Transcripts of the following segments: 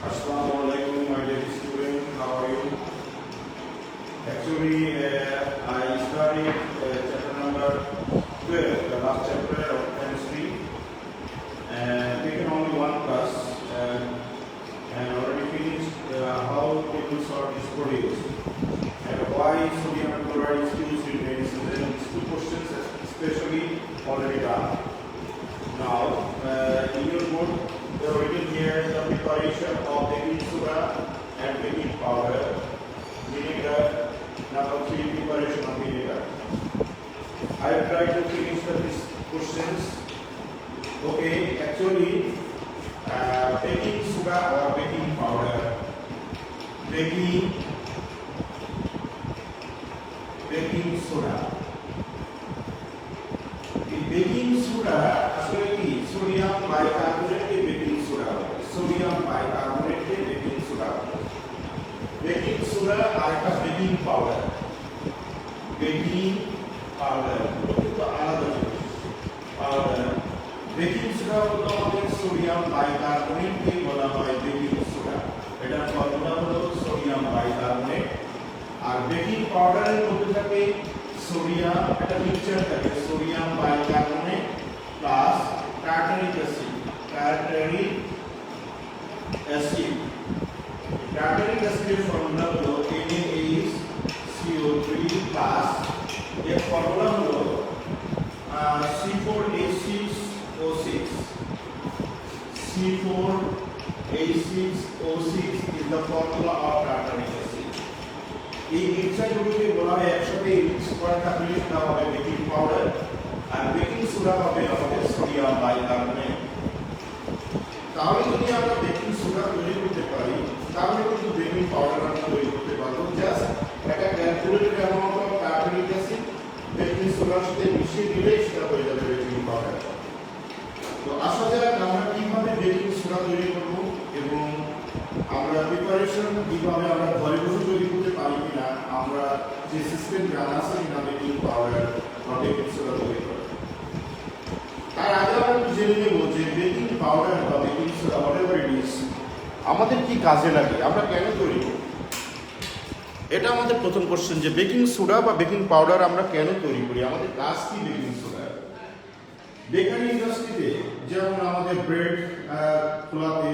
Assalamualaikum, my dear student. How are you? Actually, I studied chapter number 12, the last chapter of chemistry, and taken only one class, and already finished how table salt is produced and why sodium chloride is used in medicine. And these two questions, especially, already done. Now, in your book, they are written here the preparation of baking soda and baking powder, vinegar, number 3 preparation of vinegar. I have tried to finish these questions. Okay, actually, baking soda or baking powder, baking soda. Baking soda আসলে কি sodium বাইকার্বনেটে baking soda sodium বাইকার্বনেটে baking soda baking soda আর একটা baking powder কিন্তু আলাদা জিনিস powder baking soda হলো আমাদের সোডিয়াম বাইকার্বনেটকে বলা হয় বেকিং সোডা এটার ফর্মুলা হলো সোডিয়াম বাইকার্বনেট আর বেকিং পাউডারের মধ্যে থাকে সোডিয়াম একটা মিক্সচার থাকে সোডিয়াম বাইকার্বনেট প্লাস টার্টারিক অ্যাসিডের ফর্মুলা হলো NaHCO3 প্লাস এর ফর্মুলা হলো C4H6O6 C4H6O6 is the formula of tartaric acid. এই মিক্সচারগুলোকে বলা হয় একসাথে মিক্স করা থাকলে সেটা হবে বেকিং পাউডার আর বেকিং সোডা হবে আমাদের সোডিয়াম বাইকার্বনেট। তাহলে যদি আমরা বেকিং সোডা তৈরি করতে পারি তাহলে কিন্তু বেকিং পাউডার আমরা তৈরি করতে পারবো। জাস্ট একটা calculated amount of tartaric acid baking সোডার সাথে মিশিয়ে দিলে সেটা হয়ে যাবে বেকিং পাউডার। তো আসা যাক আমরা কিভাবে বেকিং সোডা তৈরি করব এবং আমরা প্রিপারেশন কিভাবে আমরা ঘরে বসে তৈরি করতে পারি কিনা আমরা যে সিস্টেম জানা আছে কিনা বেকিং পাউডার বা বেকিং সোডা তৈরি করা। তার আগে আমরা জেনে নেব যে বেকিং পাউডার বা baking soda whatever it is আমাদের কি কাজে লাগে, আমরা কেন তৈরি করি। এটা আমাদের প্রথম কোশ্চেন যে বেকিং সোডা বা বেকিং পাউডার আমরা কেন তৈরি করি, আমাদের কাজ কি বেকিং সোডা। বেকারি ইন্ডাস্ট্রিতে যেমন আমাদের ব্রেড খোলাতে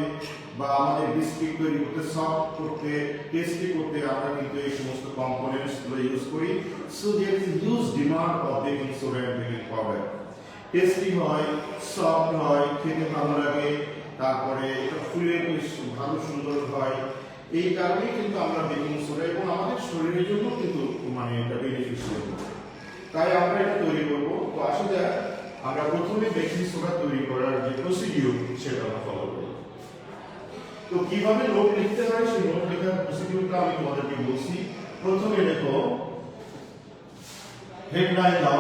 বা আমাদের বিস্কিট তৈরি করতে সফট করতে টেস্টি করতে আমরা কিন্তু এই সমস্ত কম্পোনেন্টসগুলো ইউজ করি। So there is huge demand of baking soda and baking powder. Tasty হয়, সফট হয়, খেতে ভালো লাগে, তারপরে এটা ফুলে বেশ ভালো সুন্দর হয়। এই কারণেই কিন্তু আমরা বেকিং সোডা এবং আমাদের শরীরের জন্য কিন্তু মানে এটা বেনিফিশিয়াল, তাই আমরা এটা তৈরি করব। তো আসা যাক আমরা প্রথমে বেকিং সোডা তৈরি করার যে প্রসিডিউর সেটা আমরা ফলো করব। তো কিভাবে নোট লিখতে হয় সেই নোট লেখার প্রসিডিউরটা আমি তোমাদেরকে বলছি। প্রথমে লেখো হেডলাইন দাও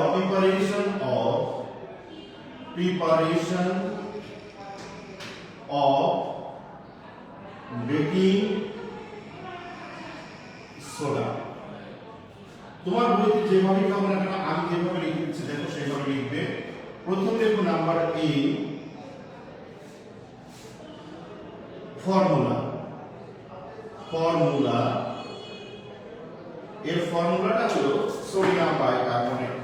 প্রিপারেশন অফ বেকিং সোডা। তোমার বইতে যেভাবে পাবো না কেন আমি যেভাবে লিখে দিচ্ছি দেখো সেইভাবে লিখবে। প্রথমে লেখো নাম্বার এ ফর্মুলা এর ফর্মুলাটা হলো সোডিয়াম বাইকার্বনেট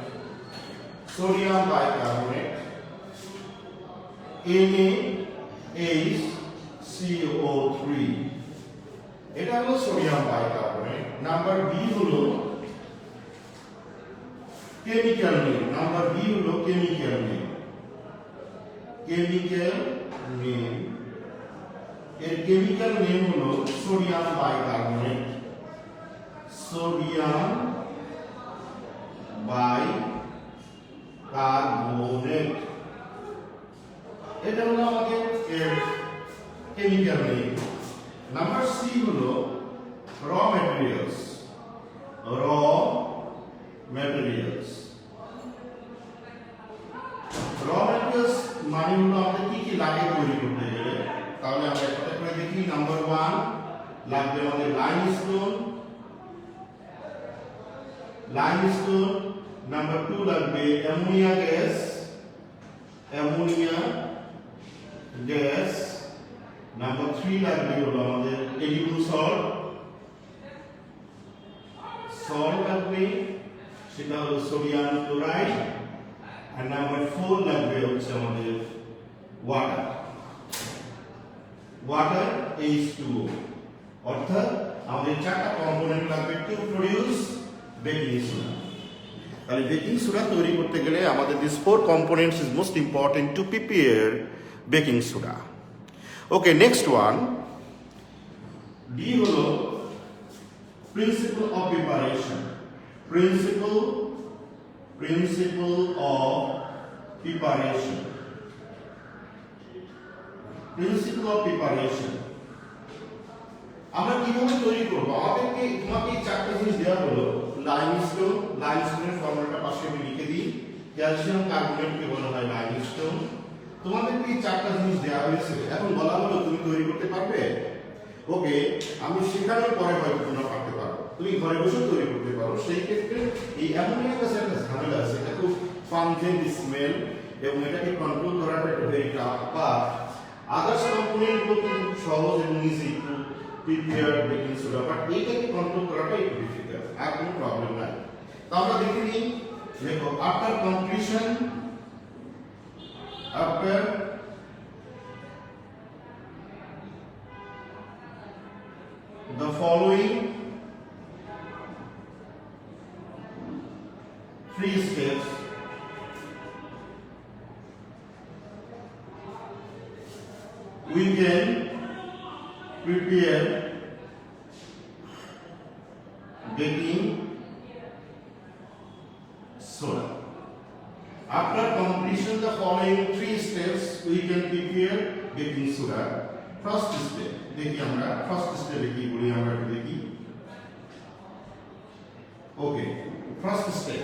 NaHCO3 এটা হলো সোডিয়াম বাইকার্বনেট। নাম্বার বি হলো কেমিক্যাল নেম, এর কেমিক্যাল নেম হলো সোডিয়াম বাইকার্বনেট। এটা হলো আমাদের এর কেমিক্যাল নেম। নাম্বার সি হলো র ম্যাটেরিয়ালস মানে হলো আমাদের কি কি লাগে তৈরি করতে গেলে। তাহলে আমরা একটা করে দেখি। নাম্বার 1 লাগবে আমাদের লাইমস্টোন। নাম্বার 2 লাগবে অ্যামোনিয়া গ্যাস। নাম্বার 3 লাগবে হলো আমাদের ফোর লাগবে হচ্ছে আমাদের ওয়াটার, ওয়াটার H2O, অর্থাৎ আমাদের চারটা কম্পোনেন্ট লাগবে টু প্রডিউস বেকিং সোডা। তাহলে বেকিং সোডা তৈরি করতে গেলে আমাদের this four components is most important to prepare baking soda. Okay, next one D হলো principle of preparation. Principle of preparation, principle of preparation আমরা কিভাবে তৈরি করব? আমাদেরকে তোমাকে চারটা জিনিস দেওয়া হলো। লাইমস্টোন, লাইমস্টোনের ফর্মুলাটা পাশে আমি লিখে দিই। ক্যালসিয়াম কার্বনেটকে বলা হয় লাইমস্টোন। তোমাদেরকে এই চারটা জিনিস দেওয়া হয়েছে, এখন বলা হলো তুমি তৈরি করতে পারবে। ওকে, আমি শেখানোর পরে হয়তো তোমরা পারতে পারো, তুমি ঘরে বসে তৈরি করতে পারো। সেই ক্ষেত্রে এই অ্যামোনিয়া গ্যাসের একটা ঝামেলা আছে, এটা খুব পাঞ্জেন্ট স্মেল এবং এটাকে কন্ট্রোল করাটা একটা ভেরি টাফ। বা আদার্স কম্পোনেন্ট গুলো কিন্তু সহজ এবং easy to prepare baking soda, but এইটাকে কন্ট্রোল করাটা একটু ডিফিকাল্ট। আর কোনো প্রবলেম নাই। তো আমরা দেখে নিই, দেখো after completion, after the following three steps, we can prepare baking soda. After completion the following three steps, we can prepare baking soda. First step দেখি আমরা, ফার্স্ট স্টেপে কি বলি আমরা একটু দেখি। ওকে, ফার্স্ট স্টেপ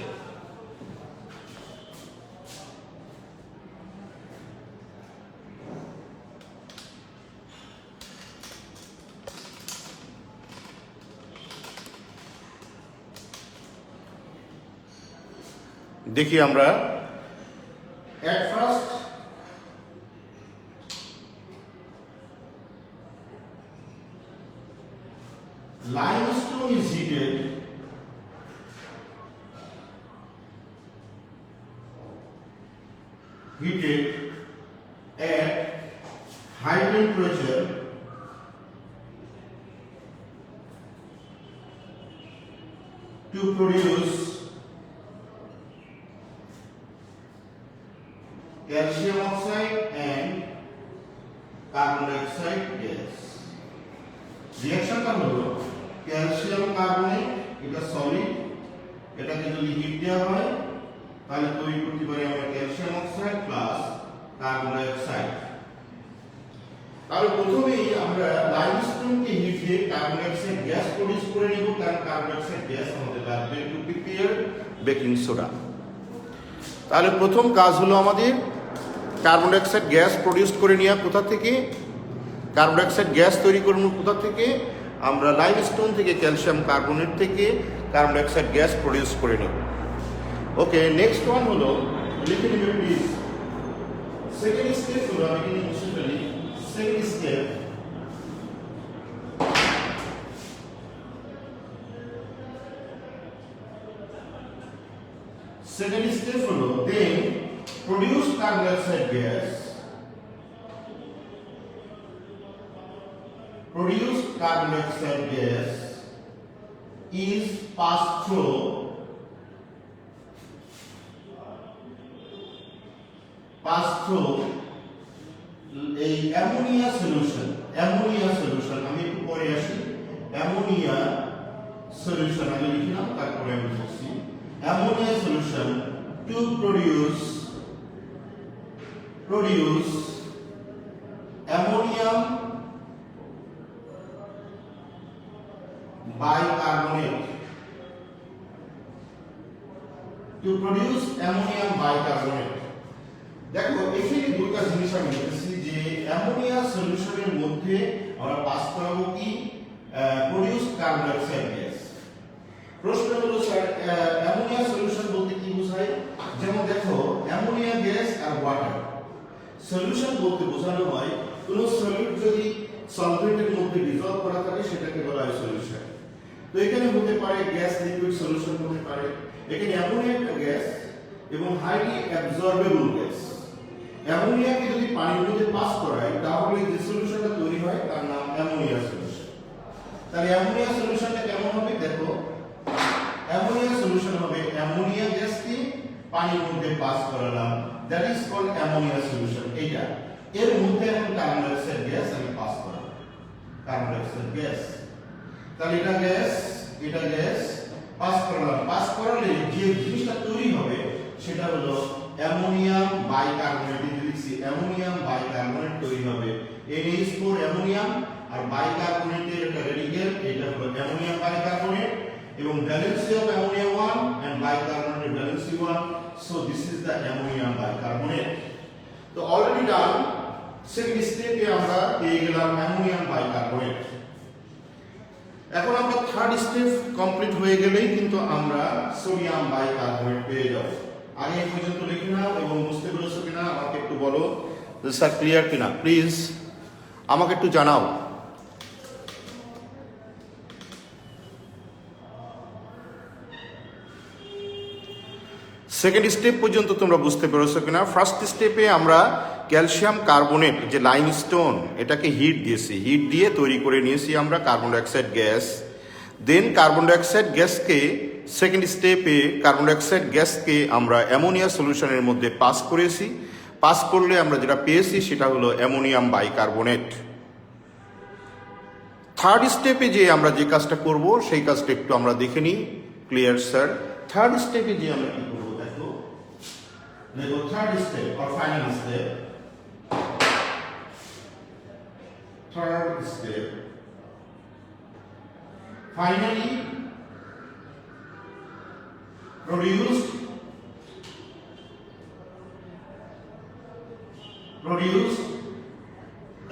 দেখি আমরা। at first limestone is heated at high temperature to produce calcium oxide and carbon dioxide gas. রিঅ্যাকশনটা হলো ক্যালসিয়াম কার্বনেট, এটা সলিড, এটাকে যদি হিট দেওয়া হয় তাহলে তৈরি করতে পারি আমরা calcium oxide plus carbon die oxide. তাহলে প্রথমেই আমরা লাইমস্টোনকে হিট দিয়ে carbon dioxide gas produce করে নিব, কারণ কার্বন ডাই অক্সাইড গ্যাস আমাদের লাগবে টু প্রিপেয়ার বেকিং সোডা। তাহলে প্রথম কাজ হলো আমাদের carbon dioxide gas produce করে নেওয়া। কোথা থেকে? কার্বন ডাই অক্সাইড গ্যাস তৈরি করব কোথা থেকে? আমরা লাইমস্টোন থেকে, ক্যালসিয়াম কার্বনেট থেকে carbon dioxide gas produce করে নেব। ওকে, নেক্সট ওয়ান হলো, লিখে নেবে প্লিজ। সেকেন্ড স্টেপ হলো, আমি এখানে মুছে ফেলি। সেকেন্ড স্টেপ হলো then produce carbon dioxide gas, produced carbon dioxide gas is passed through a ammonia solution. Ammonia solution আমি একটু পরে আসি। ammonia solution আমি লিখলাম, তারপরে আমি বলছি ammonia solution to produce ammonium bicarbonate, to produce ammonium bicarbonate। দেখো এখানে দুটো জিনিস আমি লিখেছি যে অ্যামোনিয়া সলিউশনের মধ্যে আমরা পাস করাবো কি produce carbon dioxide gas. প্রশ্ন হলো স্যার অ্যামোনিয়া সলিউশন বলতে কি বোঝায়? যেমন দেখো অ্যামোনিয়া গ্যাস আর ওয়াটার সলিউশন বলতে বোঝানো হয় কোন সলিড যদি সলভেন্টের মধ্যে ডিসলভ করা থাকে সেটাকে বলা হয় সলিউশন। তো এখানে হতে পারে গ্যাস লিকুইড সলিউশন হতে পারে। এখানে অ্যামোনিয়া একটা গ্যাস এবং হাইলি অ্যাবজর্বেবল গ্যাস। অ্যামোনিয়াকে যদি পানির মধ্যে পাস করায় তাহলে যে সলিউশনটা তৈরি হয় তার নাম অ্যামোনিয়া সলিউশন। তাহলে অ্যামোনিয়া সলিউশনটা কেমন হবে দেখো, অ্যামোনিয়া সলিউশন হবে অ্যামোনিয়া গ্যাসকে পানির মধ্যে পাস করালাম, that is called ammonia solution. এটা এর মধ্যে এখন কার্বন ডাই অক্সাইড গ্যাস আমি পাস করালাম, কার্বন ডাই অক্সাইড গ্যাস। তাহলে এটা গ্যাস পাস করালাম, পাস করালে যে জিনিসটা তৈরি হবে সেটা হলো অ্যামোনিয়াম বাইকার্বনেট। লিখছি অ্যামোনিয়াম বাইকার্বনেট তৈরি হবে, NH4 অ্যামোনিয়াম আর বাইকার্বনেটের একটা রেডিকেল, এটা হলো অ্যামোনিয়াম বাইকার্বনেট এবং valency of ammonia 1 and bicarbonate valency 1, so this is the ammonium bicarbonate. তো অলরেডি ডান। সেকেন্ড স্টেপে আমরা পেয়ে গেলাম অ্যামোনিয়াম বাইকার্বনেট। এখন আমরা থার্ড স্টেপ কমপ্লিট হয়ে গেলেই কিন্তু আমরা সোডিয়াম বাইকার্বনেট পেয়ে যাব। আগে এই পর্যন্ত লিখে নাও এবং বুঝতে পেরেছো কিনা আমাকে একটু বলো, স্যার ক্লিয়ার কিনা প্লিজ আমাকে একটু জানাও। সেকেন্ড স্টেপ পর্যন্ত তোমরা বুঝতে পেরেছো কিনা? ফার্স্ট স্টেপে আমরা ক্যালসিয়াম কার্বনেট যে লাইমস্টোন এটাকে হিট দিয়েছি, হিট দিয়ে তৈরি করে নিয়েছি আমরা কার্বন ডাই অক্সাইড গ্যাস। দেন কার্বন ডাই অক্সাইড গ্যাসকে সেকেন্ড স্টেপে কার্বন ডাই অক্সাইড গ্যাসকে আমরা অ্যামোনিয়া সলিউশনের মধ্যে পাস করেছি, পাস করলে আমরা যেটা পেয়েছি সেটা হলো অ্যামোনিয়াম বাইকার্বনেট। থার্ড স্টেপে যে আমরা যে কাজটা করব সেই কাজটা একটু আমরা দেখে নিই। Clear sir? থার্ড স্টেপে যে আমরা কি করব দেখো, third step or final step, third step, finally produced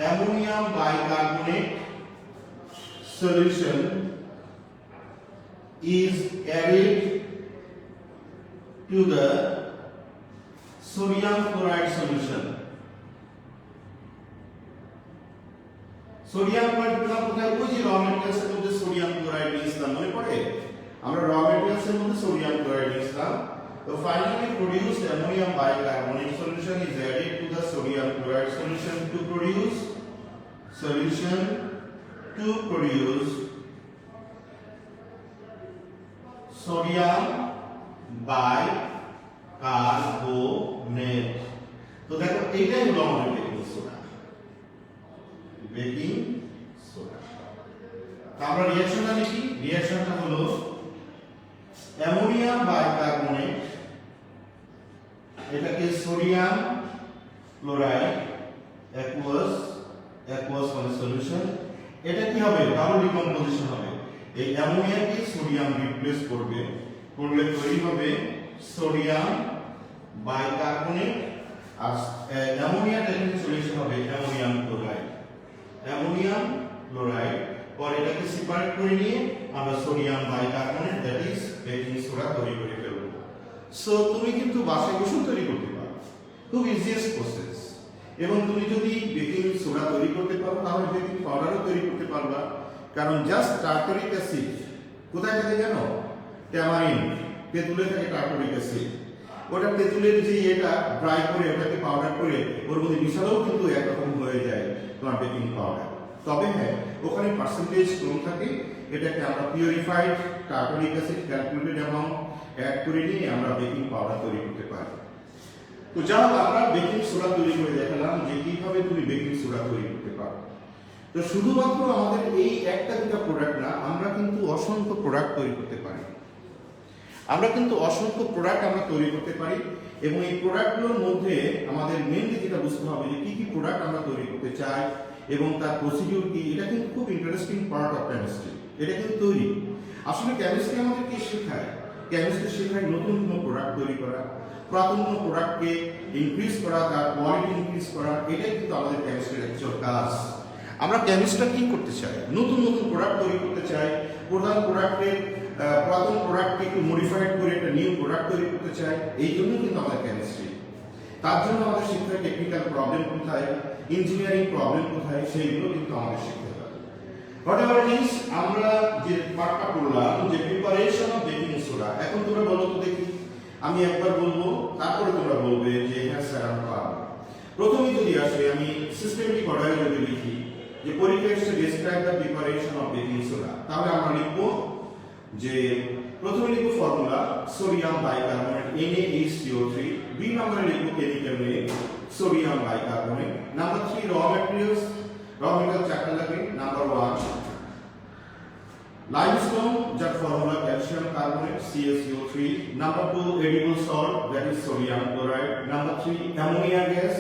ammonium bicarbonate solution is added to the sodium chloride solution. Sodium chloride পেলাম কোথায়? ওই যে র মেটেরিয়ালস এর মধ্যে সোডিয়াম ক্লোরাইড নিয়েছিলাম, মনে পড়ে? আমরা র মেটেরিয়ালস এর মধ্যে সোডিয়াম ক্লোরাইড নিয়েছিলাম। তো finally produced ammonium bicarbonate solution is added to the sodium chloride solution to produce sodium bicarbonate। তো দেখো এইটাই হলো আমাদের বেকিং সোডা। তো আমরা রিঅ্যাকশনটা লিখি, রিঅ্যাকশনটা হলো অ্যামোনিয়াম বাইকার্বনেট, এটাকে সোডিয়াম ক্লোরাইড aqueous মানে সলিউশন, এটা কি হবে? ডাবল ডিকম্পোজিশন হবে। এই অ্যামোনিয়াকে সোডিয়াম রিপ্লেস করবে, করলে তৈরি হবে সোডিয়াম বাইকার্বনেট আর অ্যামোনিয়াটা কিন্তু সলিউশন হবে অ্যামোনিয়াম ক্লোরাইড। পরে এটাকে সেপারেট করে নিয়ে আমরা sodium bicarbonate that is baking soda তৈরি করে ফেলব। সো তুমি কিন্তু বাসায় বসে তৈরি করতে পারো, খুব ইজিয়েস্ট প্রসেস। এবং তুমি যদি বেকিং সোডা তৈরি করতে পারো তাহলে বেকিং পাউডারও তৈরি করতে পারবা, কারণ জাস্ট টার্টারিক অ্যাসিড কোথায় থাকে জানো? ট্যামারিন, তেঁতুলে থাকে টার্টারিক অ্যাসিড। ওটা তেঁতুলের যে এটা ড্রাই করে ওটাকে পাউডার করে ওর মধ্যে মিশালেও কিন্তু একরকম হয়ে যায় তোমার বেকিং পাউডার। তবে হ্যাঁ, ওখানে পার্সেন্টেজ কম থাকে, এটাকে আমরা purified tartaric acid calculated amount add করে নিয়ে আমরা বেকিং পাউডার তৈরি করতে পারি। তো যাই হোক, আমরা বেকিং সোডা তৈরি করে দেখালাম যে কিভাবে তুমি বেকিং সোডা তৈরি করতে পারো। তো শুধুমাত্র আমাদের এই একটা দুটা প্রোডাক্ট না, আমরা কিন্তু অসংখ্য প্রোডাক্ট তৈরি করতে পারি। আমরা তৈরি করতে পারি এবং এই প্রোডাক্টগুলোর মধ্যে আমাদের মেইনলি যেটা বুঝতে হবে যে কি কি প্রোডাক্ট আমরা তৈরি করতে চাই এবং তার প্রসিডিউর কি। এটা কিন্তু খুব ইন্টারেস্টিং পার্ট অফ কেমিস্ট্রি। এটা কিন্তু তৈরি আসলে কেমিস্ট্রি আমাদেরকে শেখায়। কেমিস্ট্রি শেখায় নতুন কোনো প্রোডাক্ট তৈরি করা, পুরাতন কোনো প্রোডাক্টকে ইনক্রিজ করা, তার কোয়ালিটি ইনক্রিজ করা, এটাই কিন্তু আমাদের কেমিস্ট্রির অ্যাকচুয়াল কাজ। আমরা কেমিস্ট্রিটা কি করতে চাই? নতুন নতুন প্রোডাক্ট তৈরি করতে চাই, পুরাতন প্রোডাক্টকে একটু মডিফাইড করে একটা নিউ প্রোডাক্ট তৈরি করতে চাই। এই জন্য কিন্তু আমাদের কেমিস্ট্রি। তার জন্য আমাদের শিখতে হয় টেকনিক্যাল প্রবলেম কোথায়, ইঞ্জিনিয়ারিং প্রবলেম কোথায়, সেইগুলো কিন্তু আমাদের শিখতে হবে। হোয়াটএভার ইট ইজ, আমরা যে পার্টটা করলাম যে প্রিপারেশন অফ বেকিং সোডা। এখন তোমরা বলো তো দেখি, আমি একবার বলবো, তারপরে তোমরা বলবে যে হ্যাঁ স্যার আমরা পারবো। প্রথমে যদি আসে আমি সিস্টেমেটিক অর্ডারে যদি লিখি যে পরীক্ষা এসে describe the preparation of baking soda, তাহলে আমরা লিখবো যে প্রথমে লিখবো formula sodium bicarbonate NaHCO3, B নম্বরে লিখবো chemical name sodium bicarbonate, number 3 র ম্যাটেরিয়ালস, র ম্যাটেরিয়াল চারটা লাগবে। নাম্বার 1 limestone, যার formula calcium carbonate CaCO3, number 2 edible salt, that is sodium chloride, number 3 ammonia gas,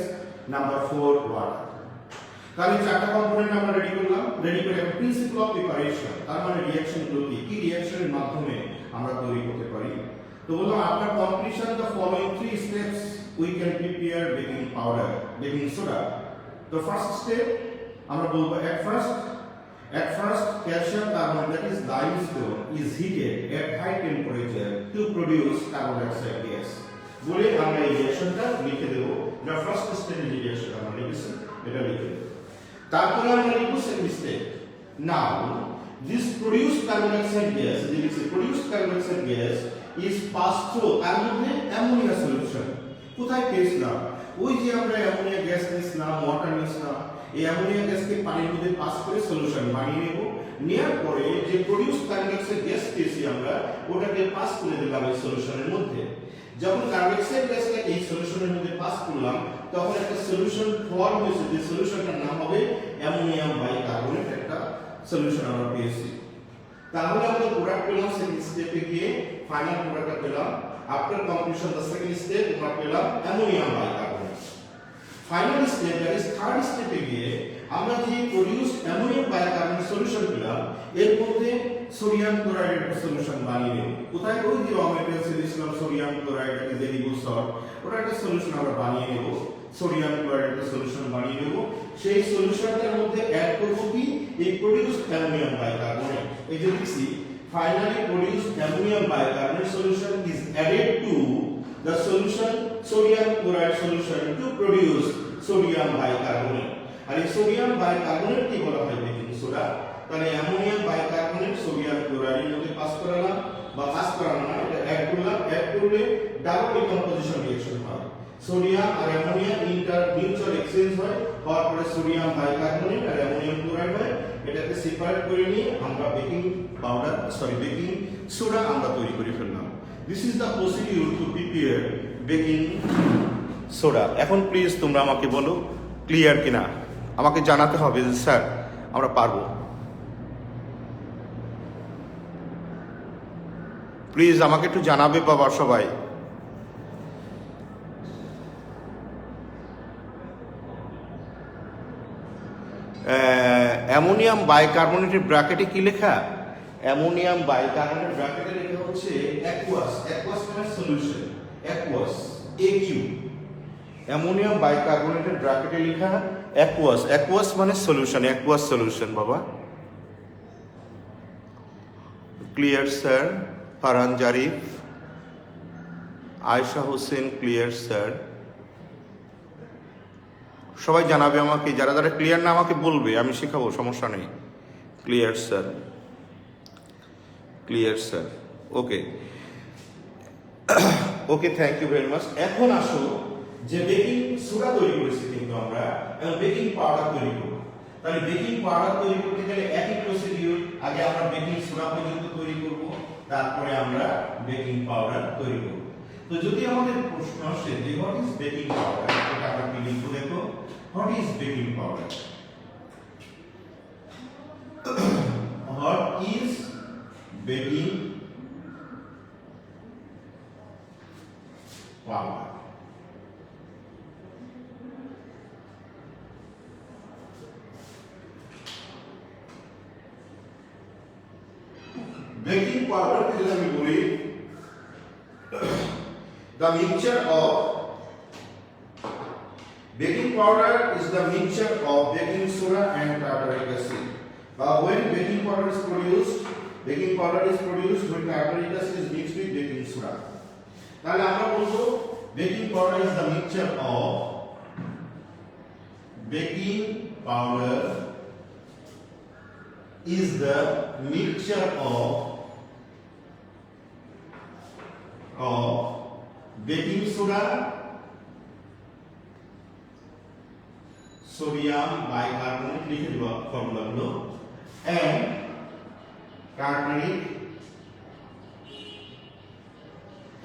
number 4 water. তাহলে চারটা কম্পোনেন্ট আমরা রেডি করলাম। রেডি করে একটা প্রিন্সিপাল অফ প্রিপারেশন, তার মানে রিঅ্যাকশন গুলো কি রিঅ্যাকশনের মাধ্যমে আমরা তৈরি করতে পারি। তো বললাম after completion the following 3 steps we can prepare baking powder, baking soda. তো ফার্স্ট স্টেপ আমরা বলবো at first calcium carbonate, that is limestone, is heated at high temperature to produce carbon dioxide gas. বলে আমরা এই রিঅ্যাকশনটা লিখে দেব। the first step in reaction আমরা লিখেছি, এটা লিখে দেব। তারপরে আমরা লিখব second step. now this produced carbon dioxide gas, this produced carbon dioxide gas is passed through তার মধ্যে অ্যামোনিয়া সলিউশন। কোথায় পেস্ট না, ওই যে আমরা অ্যামোনিয়া গ্যাস নিছিলাম, ওয়াটার নিছিলাম, এই অ্যামোনিয়া গ্যাসকে পানির মধ্যে পাস করে সলিউশন বানিয়ে নেব। নেওয়ার পরে যে প্রোডিউস কার্বন ডাইঅক্সাইড গ্যাস পেয়েছি আমরা, ওটাকে পাস করে দিলাম এই সলিউশনের মধ্যে। যখন কার্বন ডাইঅক্সাইড গ্যাসকে এই সলিউশনের মধ্যে পাস করলাম, তখন একটা সলিউশন ফর্ম হয়েছে, যে সলিউশনটার নাম হবে অ্যামোনিয়াম বাইকার্বনেট, একটা সলিউশন আমরা পেয়েছি। তাহলে আমরা প্রোডাক্ট পেলাম সেকেন্ড স্টেপে গিয়ে, ফাইনাল প্রোডাক্টটা পেলাম। After completion the second step আমরা পেলাম ammonium bicarbonate. Final step, that is third স্টেপে গিয়ে আমরা যে প্রোডিউসড অ্যামোনিয়াম বাইকার্বনেট সলিউশন পেলাম, এর মধ্যে সোডিয়াম ক্লোরাইডের একটা সলিউশন বানিয়ে নেব। কোথায় ওই যে র ম্যাটেরিয়ালস দিয়েছিলাম sodium chloride, that is edible salt, ওটা একটা সলিউশন আমরা বানিয়ে নেব। সোডিয়াম ক্লোরাইডের একটা সলিউশন বানিয়ে নেব। সেই সলিউশনটার মধ্যে অ্যাড করব কি এই প্রোডিউসড অ্যামোনিয়াম বাইকার্বনেট। এই যে লিখছি finally produced ammonium bicarbonate solution is added to the solution sodium chloride solution to produce sodium bicarbonate। আর এই সোডিয়াম বাইকার্বনেট কি বলা হয় বেকিং সোডা। তাহলে অ্যামোনিয়াম বাইকার্বনেট সোডিয়াম ক্লোরাইডের মধ্যে পাস করালাম, বা পাস করানো না, এটা অ্যাড করলাম। অ্যাড করলে ডাবল ডিকম্পোজিশন রিঅ্যাকশন হয়, সোডিয়াম আর অ্যামোনিয়া মিউচুয়াল এক্সচেঞ্জ হয়, হওয়ার পরে সোডিয়াম বাইকার্বনেট আর অ্যামোনিয়াম ক্লোরাইড হয়। এটাকে সেপারেট করে নিয়ে আমরা বেকিং পাউডার বেকিং সোডা আমরা তৈরি করে ফেললাম। This is the procedure two prepare baking soda. এখন প্লিজ তোমরা আমাকে বলো ক্লিয়ার কিনা, আমাকে জানাতে হবে যে স্যার আমরা পারবো। প্লিজ আমাকে একটু জানাবে বাবা সবাই। অ্যামোনিয়াম বাইকার্বনেটের ব্র্যাকেটে কি লেখা? অ্যামোনিয়াম বাইকার্বনেটের ব্র্যাকেটে লেখা হচ্ছে অ্যাকুয়াস। অ্যাকুয়াস মানে সলিউশন, অ্যাকুয়াস AQ। অ্যামোনিয়াম বাইকার্বনেটের ব্র্যাকেটে লেখা অ্যাকুয়াস। অ্যাকুয়াস মানে সলিউশন, অ্যাকুয়াস সলিউশন বাবা। Clear sir? Farhan Zarif, Ayesha Hossain, clear sir. সবাই জানাবে আমাকে, যারা যারা ক্লিয়ার না আমাকে বলবে, আমি শেখাবো, সমস্যা নেই। Clear sir, clear sir, okay okay, thank you very much. এখন আসো যে বেকিং সোডা তৈরি করেছি কিন্তু আমরা, এবং বেকিং পাউডার তৈরি করব। তাহলে বেকিং পাউডার তৈরি করতে গেলে একই প্রসিডিউর, আগে আমরা বেকিং সোডা পর্যন্ত তৈরি করব, তারপরে আমরা বেকিং পাউডার তৈরি করব। তো যদি আমাদের প্রশ্ন আসে যে হোয়াট ইজ বেকিং পাউডার, এটা আমরা কি লিখব দেখো। What is baking powder? What is baking powder? Baking powder যদি আমি বলি, the mixture of baking powder is the mixture of baking soda and tartaric acid. When baking powder is produced when tartaric acid is mixed with baking soda. তাহলে আমরা বলবো baking powder is the mixture of baking powder is the mixture of baking soda sodium bicarbonate লিখে দেব ফর্মুলাগুলো and tartaric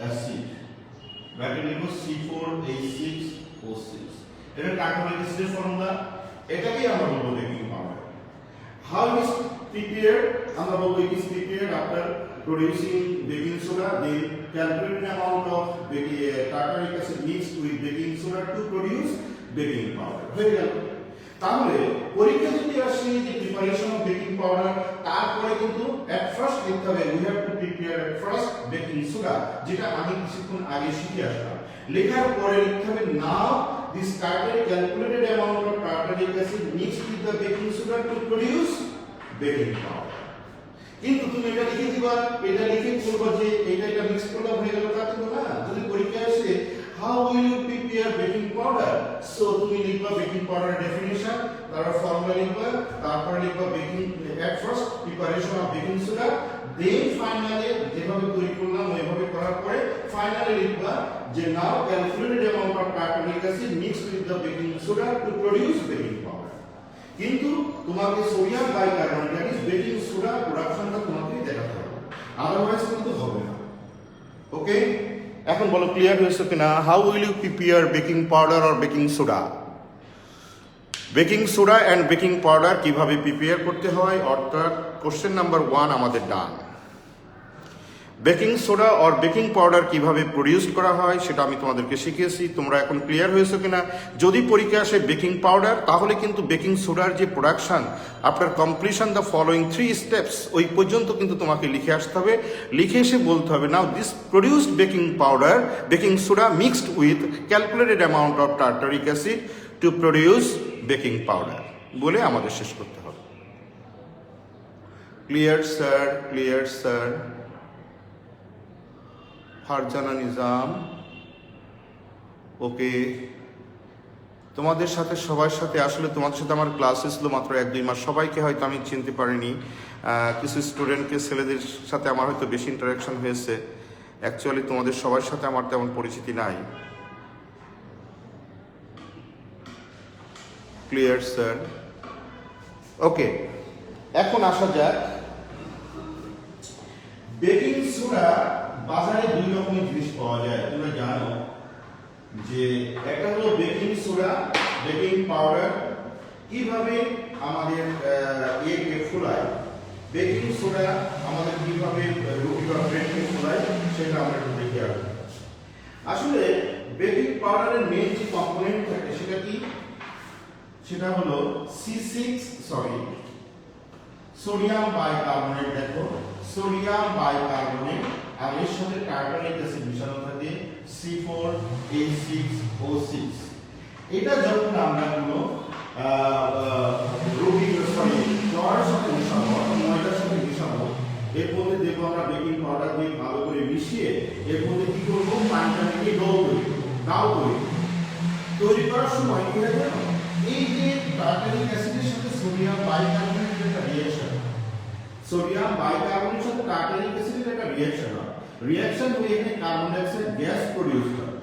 acid bracket লিখব C4H6O6 এটা tartaric অ্যাসিডের formula এটাকেই আমরা বলবো baking powder how is prepared আমরা বলবো it is prepared after producing baking soda then calculate the amount of tartaric acid mixed with baking soda to produce baking powder হয়ে গেল তাহলে পরীক্ষা যদি আসে যে প্রিপারেশন অফ বেকিং পাউডার তারপরে কিন্তু এট ফার্স্ট লিখতে হবে we have to prepare at first baking soda যেটা আমি কিছুক্ষণ আগে শিখে আসলাম লেখার পরে লিখতে হবে নাও this tartaric calculated amount of tartaric acid mixed with the baking soda to produce baking powder কিন্তু তুমি এটা লিখে দিবা এটা লিখে বলবা যে এটা মিক্স করলে হয়ে গেল তা কিন্তু না যদি পরীক্ষা আসে how will you prepare baking powder so তুমি লিখবা বেকিং পাউডার ডেফিনিশন তারপর ফর্মুলা লিখবা তারপর লিখবা baking at first preparation of baking soda then finally যেভাবে তৈরি করলাম ওইভাবে করার পরে ফাইনালি লিখবা যে now calculated amount of tartaric acid mixed with the baking soda to produce baking powder কিন্তু তোমাকে sodium bicarbonate that is baking soda প্রোডাকশনটা তোমাকে দেখাতে হবে আদারওয়াইজ কিন্তু হবে না ওকে এখন বলো ক্লিয়ার হয়েছে কিনা how will you prepare baking powder or baking soda baking soda and baking powder কিভাবে প্রিপেয়ার করতে হয় অর্থাৎ কোশ্চেন নাম্বার 1 আমাদের done baking soda or baking powder কিভাবে প্রডিউস করা হয় সেটা আমি তোমাদেরকে শিখিয়েছি তোমরা এখন ক্লিয়ার হয়েছে কিনা যদি পরীক্ষা আসে বেকিং পাউডার তাহলে কিন্তু বেকিং সোডার যে production after completion the following 3 steps ওই পর্যন্ত কিন্তু তোমাকে লিখে আসতে হবে লিখে এসে বলতে হবে now this produced baking powder baking soda mixed with calculated amount of tartaric acid to produce baking powder বলে আমাদের শেষ করতে হবে clear sir Farzana Nizam okay তোমাদের সাথে সবার সাথে আসলে তোমাদের সাথে আমার ক্লাসে ছিল মাত্র 1-2 মাস সবাইকে হয়তো আমি চিনতে পারিনি কিছু স্টুডেন্টকে ছেলেদের সাথে আমার হয়তো বেশি ইন্টারাকশন হয়েছে অ্যাকচুয়ালি তোমাদের সবার সাথে আমার তেমন পরিচিতি নাই ক্লিয়ার স্যার ওকে এখন আসা যাক বেকিং সোডা বাজারে দুই রকমের জিনিস পাওয়া যায় তোমরা জানো যে একটা হলো বেকিং সোডা বেকিং পাউডার কিভাবে আমাদের একে ফোলায় বেকিং সোডা আমাদের কিভাবে রুটি বা ব্রেডকে ফোলায় সেটা আমরা একটু দেখে আসবো আসলে বেকিং পাউডারের মেইন যে কম্পোনেন্ট থাকে সেটা কি সেটা হলো সোডিয়াম বাইকার্বনেট দেখো সোডিয়াম বাইকার্বনেট আর এর সাথে টার্টারিক অ্যাসিড মিশানো থাকে C4H6O6 এটা যখন আমরা কোনো জলের সাথে মিশাবো ময়দার সাথে মিশাবো এর মধ্যে দেখবো আমরা বেকিং পাউডার দিয়ে ভালো করে মিশিয়ে এর মধ্যে কি করবো পানিটা থেকে ডাউ তৈরি করার সময় কি হয় জানো এই যে টার্টারিক অ্যাসিডের সাথে সোডিয়াম বাইকার্বনেটের একটা রিঅ্যাকশন সোডিয়াম বাইকার্বনেটের সাথে টার্টারিক অ্যাসিডের একটা রিঅ্যাকশন হয় রিঅ্যাকশন হয়ে এখানে carbon dioxide gas produce হয়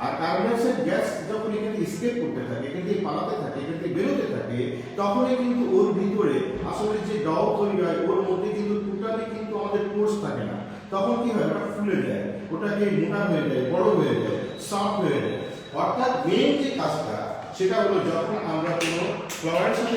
আর কার্বন ডাই অক্সাইড গ্যাস যখন এখানে এসকেপ করতে থাকে এখান থেকে পালাতে থাকে এখান থেকে বেরোতে থাকে তখনই কিন্তু ওর ভিতরে আসলে যে ডাউ তৈরি হয় ওর মধ্যে কিন্তু টোটালি কিন্তু আমাদের কোর্স থাকে না তখন কি হয় ওটা ফুলে যায় ওটাকে মোটা হয়ে যায় বড় হয়ে যায় সফট হয়ে যায় অর্থাৎ মেইন যে কাজটা সেটা হলো যখন আমরা কোনো ফ্লোরাইডের সাথে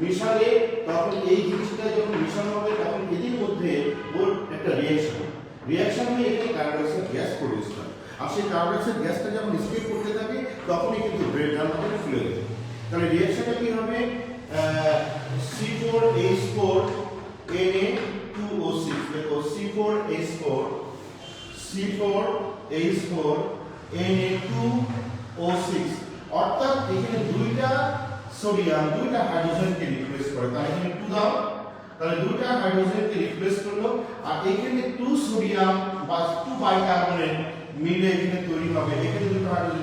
মিশালে তখন এই জিনিসটা যখন মিশানো হবে তখন এদের মধ্যে ওর একটা রিঅ্যাকশন হয়ে এখানে carbon dioxide gas produce হয় আর সেই কার্বন ডাই অক্সাইড গ্যাসটা যখন এসকেপ করতে থাকে তখনই কিন্তু ব্রেডটার মধ্যে ফুলে যায় তাহলে রিঅ্যাকশনটা কি হবে C4H4 Na2O6 দেখো C4H4 Na2O6 অর্থাৎ এখানে দুইটা সোডিয়াম দুইটা হাইড্রোজেনকে রিপ্লেস করে তাহলে এখানে 2 দাও তাহলে দুইটা হাইড্রোজেনকে রিপ্লেস করলো আর এখানে 2 সোডিয়াম বা 2 বাইকার্বনেট মিলে এখানে তৈরি হবে এখানে দুটো হাইড্রোজেন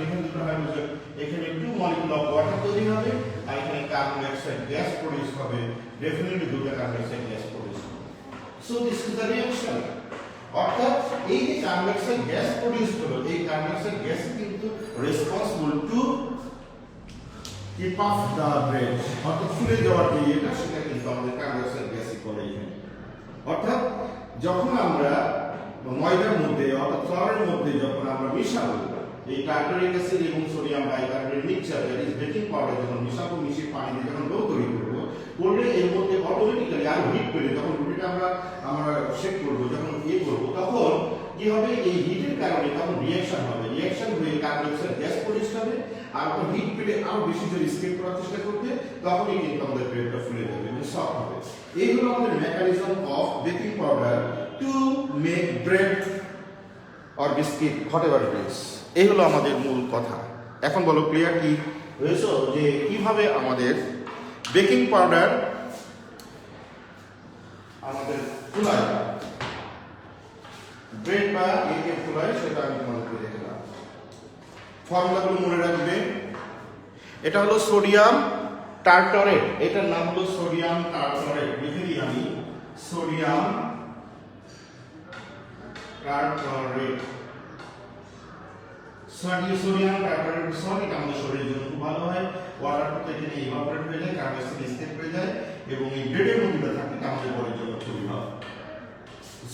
এখানে 2 মলিকিউল অফ ওয়াটার তৈরি হবে আর এখানে carbon dioxide gas produce হবে ডেফিনেটলি দুটো carbon dioxide gas produce হবে so this is the reaction অর্থাৎ এই যে কনভেকশন গ্যাস প্রডিউস হলো, এই কনভেকশন গ্যাস কিন্তু responsible to keep up the bread, অর্থাৎ ফুলে যাওয়ার যে এটা সেটা কিন্তু আমাদের কনভেকশন গ্যাসই করে এখানে। অর্থাৎ যখন আমরা ময়দার মধ্যে অর্থাৎ ফ্লাওয়ারের মধ্যে যখন আমরা মিশাবো এই টার্টারিক অ্যাসিড এবং sodium bicarbonate mixture that is baking powder যখন মিশাবো, মিশিয়ে পানি দিয়ে যখন ডো তৈরি করবো, করলে এর মধ্যে অটোমেটিক্যালি আর হিট পেলে যখন রুটিটা আমরা শেক করবো, যখন করবো তখন কি হবে, এই হিটের কারণে তখন রিঅ্যাকশন হবে, রিঅ্যাকশন হয়ে কার্বন ডাইঅক্সাইড গ্যাস প্রডিউস হবে, আর তখন হিট পেলে আরো বেশি জোরে স্কেপ করার চেষ্টা করবে, তখনই কিন্তু আমাদের ব্রেডটা ফুলে যাবে এবং সফট হবে। এই হলো আমাদের mechanism of baking powder to make bread or biscuit what ever it is. এই হলো আমাদের মূল কথা। এখন বলো ক্লিয়ার কি হয়েছে যে কিভাবে আমাদের বেকিং পাউডার আমাদের ফুলায়, ব্রেড বা একে ফুলায়, সেটা আমি তোমাদেরকে দেখলাম। ফর্মুলাগুলো মনে রাখবে। এটা হলো সোডিয়াম টার্টারেট, এটার নাম হলো সোডিয়াম টার্টারেট। লিখে দিই আমি সোডিয়াম টার্টারেট। সোডিয়াম টার্টারেট সল্ট আমাদের শরীরের জন্য খুব ভালো হয়। ওয়াটার থেকে ইভাপোরেট হয়ে যায়, কার্বন ডাইঅক্সাইড স্কেপ হয়ে যায় এবং এই ব্রেডের মধ্যে থাকে আমাদের বডির জন্য খুবই ভালো।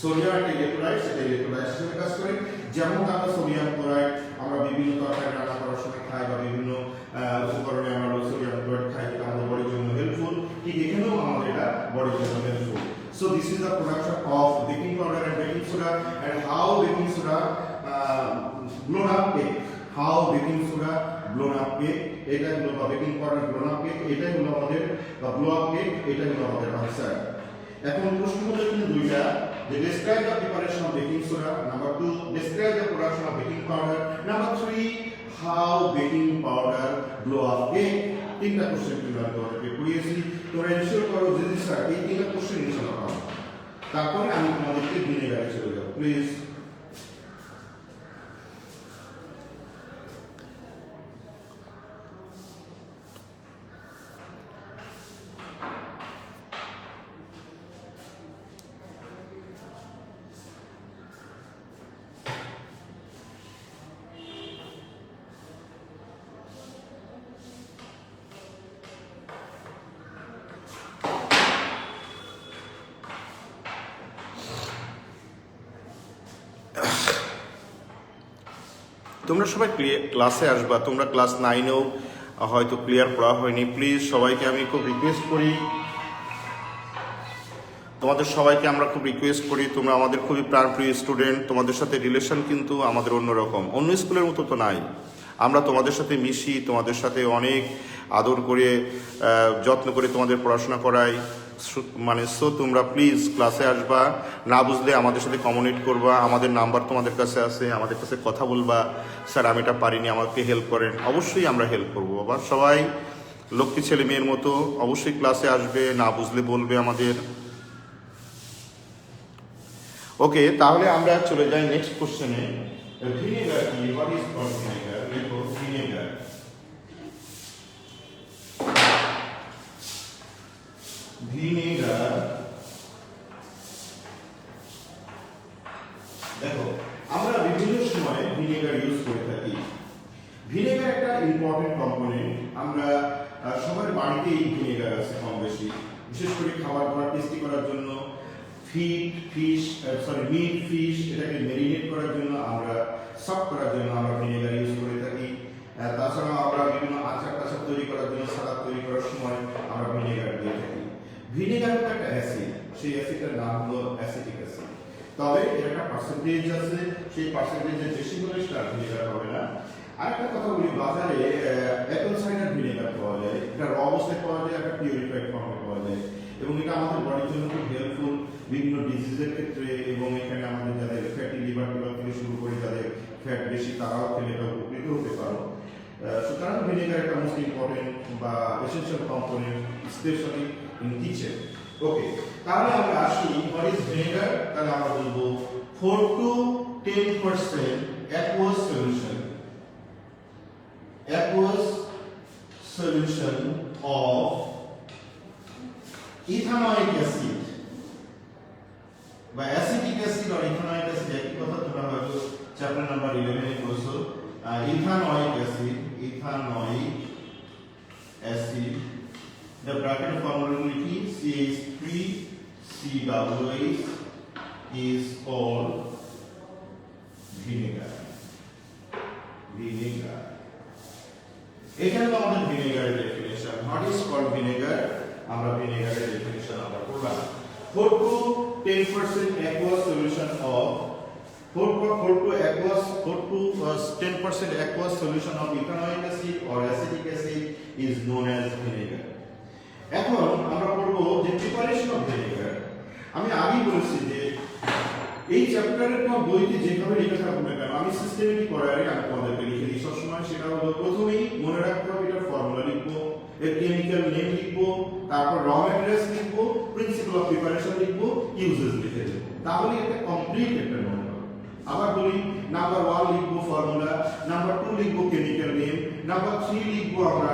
সোডিয়াম একটা ইলেকট্রোলাইট, সেটা ইলেকট্রোলাইট হিসেবে কাজ করে। যেমন আমরা সোডিয়াম ক্লোরাইড আমরা বিভিন্ন তরকারি রান্না করার সময় খাই বা বিভিন্ন উপকরণে আমরা সোডিয়াম ক্লোরাইড খাই, যেটা আমাদের বডির জন্য হেল্পফুল। ঠিক এখানেও আমাদের এটা বডির জন্য helpful. So this is the production of baking powder and baking soda, and how baking soda blown up cake, how baking soda blown up cake, এটা হলো baking powder blown up cake, এটা হলো আমাদের blow up cake, এটা হলো আমাদের answer. এখন প্রশ্ন হলো কিন্তু দুইটা, যে describe the preparation of baking soda, number 2 describe the production of baking powder, number 3 how baking powder blow up cake। তিনটা কোশ্চেন কিন্তু আমি তোমাদেরকে পড়িয়েছি, তোমরা এনশিওর করো যে স্যার এই তিনটা কোশ্চেন ইনশাআল্লাহ পাবো। তারপরে আমি তোমাদেরকে ভিনেগারে চলে যাব প্লিজ। তোমরা সবাই ক্লাসে আসবা, তোমরা ক্লাস 9-এও হয়তো ক্লিয়ার পড়া হয়নি। প্লিজ সবাইকে আমি খুব রিকোয়েস্ট করি, তোমাদের সবাইকে আমরা খুব রিকোয়েস্ট করি, তোমরা আমাদের খুবই প্রাণপ্রিয় স্টুডেন্ট, তোমাদের সাথে রিলেশন কিন্তু আমাদের অন্যরকম, অন্য স্কুলের মতো তো নাই। আমরা তোমাদের সাথে মিশি, তোমাদের সাথে অনেক আদর করে যত্ন করে তোমাদের পড়াশোনা করাই। মানে তোমরা প্লিজ ক্লাসে আসবা, না বুঝলে আমাদের সাথে কমিউনিকেট করবা, আমাদের নাম্বার তোমাদের কাছে আছে, আমাদের কাছে কথা বলবা, স্যার আমি এটা পারিনি আমাকে হেল্প করেন, অবশ্যই আমরা হেল্প করবো। বাবা সবাই লক্ষ্মী ছেলে মেয়ের মতো অবশ্যই ক্লাসে আসবে, না বুঝলে বলবে আমাদের। ওকে, তাহলে আমরা চলে যাই নেক্সট কোশ্চেনে। ভিনেগার কি, হোয়াট ইজ কল্ড ভিনেগার? লেখো ভিনেগার। ভিনেগার, দেখো আমরা বিভিন্ন সময় ভিনেগার ইউজ করে থাকি। ভিনেগার একটা ইম্পর্টেন্ট কম্পোনেন্ট। আমরা সবার বাড়িতেই ভিনেগার আছে কম বেশি, বিশেষ করে খাবার দাবার টেস্টি করার জন্য, মিট ফিশ এটাকে মেরিনেট করার জন্য, আমরা সফট করার জন্য আমরা ভিনেগার ইউজ করে থাকি। তাছাড়া আমরা বিভিন্ন আচার টাচার তৈরি করার জন্য, সালাদ তৈরি করার সময় আমরা ভিনেগার দিয়ে থাকি। ভিনেগার একটা অ্যাসিড, সেই অ্যাসিডের নাম হলো অ্যাসিটিক অ্যাসিড। তবে এর একটা পার্সেন্টেজ আছে, সেই পার্সেন্টেজের বেশি হলে সেটা ভিনেগার হবে না। আরেকটা কথা বলি, বাজারে অ্যাপেল সাইডার ভিনেগার পাওয়া যায়, এটা র অবস্থায় পাওয়া যায়, একটা পিউরিফাইড ফর্মে পাওয়া যায়, এবং এটা আমাদের বডির জন্য খুব হেল্পফুল বিভিন্ন ডিজিজের ক্ষেত্রে। এবং এখানে আমাদের যাদের ফ্যাটি লিভার টিভার থেকে শুরু করে যাদের ফ্যাট বেশি, তারাও খেলে এটা উপকৃত হতে পারো। সুতরাং ভিনেগার একটা মোস্ট ইম্পর্টেন্ট বা essential component, specially in kitchen. Okay, তাহলে আমরা আসি হোয়াট ইজ ভিনেগার। তাহলে আমরা বলবো 4 to 10% aqueous solution of ethanoic acid, বা অ্যাসিটিক অ্যাসিড আর ইথানয়েড অ্যাসিড একই কথা, তোমরা হয়তো চ্যাপ্টার নাম্বার 11 এ পড়ছো। ইথানয়েড অ্যাসিড the bracket formula লিখি CH3COOH is called vinegar. এখানে আমাদের ভিনেগারের definition, what is called vinegar, আমরা ভিনেগারের ডেফিনিশন আমরা করলাম। 4 to 10% aqueous solution of 4 to 10% aqueous solution of ethanoic acid or acetic acid is known as vinegar. এখন আমরা পড়ব যে প্রিপারেশন অফ ভিনেগার। আমি আগেই বলেছি যে এই চ্যাপ্টারের কোন বইতে যেভাবে লেখা থাকুক না কেন, আমি সিস্টেমেটিক করারে আমি তোমাদেরকে লিখে দিই সবসময়। সেটা হলো প্রথমেই মনে রাখতে হবে এটার ফর্মুলা লিখবো, এর কেমিক্যাল নেম লিখবো, তারপর র ম্যাটেরিয়ালস লিখবো, প্রিন্সিপাল অফ প্রিপারেশন লিখবো, ইউজেস লিখে দেব। তাহলে এটা কমপ্লিট একটা নোট হবে। আবার বলি, নাম্বার 1 লিখবো ফর্মুলা, নাম্বার 2 লিখবো কেমিক্যাল নেম, নাম্বার 3 লিখবো আমরা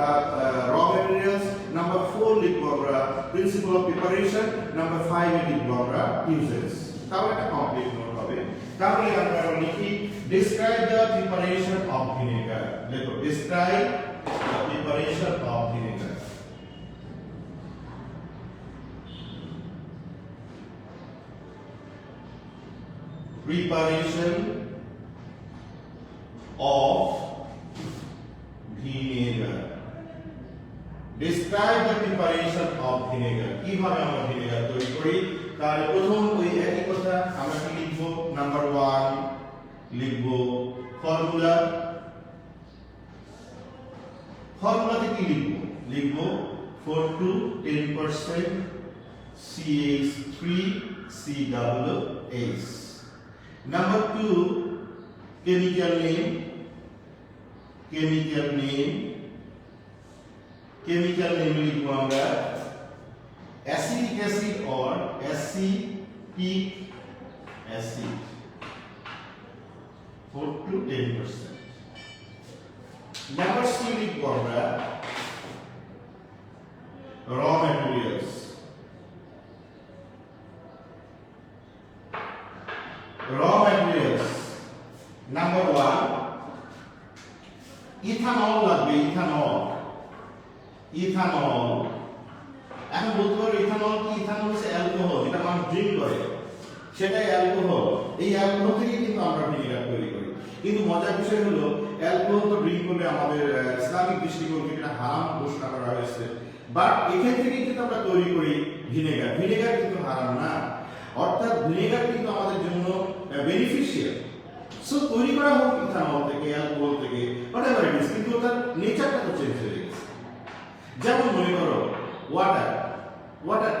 র ম্যাটেরিয়ালস, নাম্বার 4 লিখবো আমরা প্রিন্সিপাল অফ প্রিপারেশন, নাম্বার 5 এ লিখবো আমরা ইউজেস। তাহলে একটা কমপ্লিট নোট হবে। তাহলে আমরা লিখি describe the preparation of vinegar। দেখো describe the preparation of vinegar। Preparation of vinegar। Describe the preparation of vinegar। কিভাবে আমরা ভিনেগার তৈরি করি? তাহলে প্রথম ওই একই কথা আমরা কি লিখব? নাম্বার 1 লিখব ফর্মুলা। ফর্মুলাতে কি লিখব? লিখব 4 to 10% CH3COOH। Number 2 chemical name লিখব আমরা acetic acid or acetic acid 4 to 10%। Number C লিখবো আমরা raw materials। Number 1 ইথানল লাগবে, ইথানল। এখন বলতে পারো ইথানল কি? ইথানল হচ্ছে অ্যালকোহল, যেটা মানুষ ড্রিঙ্ক করে, সেটাই অ্যালকোহল। এই অ্যালকোহল থেকে কিন্তু আমরা ভিনেগার তৈরি করি। কিন্তু মজার বিষয় হলো অ্যালকোহল তো ড্রিঙ্ক করলে আমাদের ইসলামিক দৃষ্টিকোণ থেকে এটা হারাম ঘোষণা করা হয়েছে, বাট এখান থেকে কিন্তু আমরা তৈরি করি ভিনেগার। ভিনেগার কিন্তু হারাম না, অর্থাৎ ভিনেগার কিন্তু আমাদের জন্য বেনিফিশিয়াল। সো তৈরি করা হোক ইথানল থেকে, অ্যালকোহল থেকে, হোয়াটএভার ইট ইজ, কিন্তু তার নেচারটা তো চেঞ্জ হয়ে গেছে। যেমন মনে করো ওয়াটার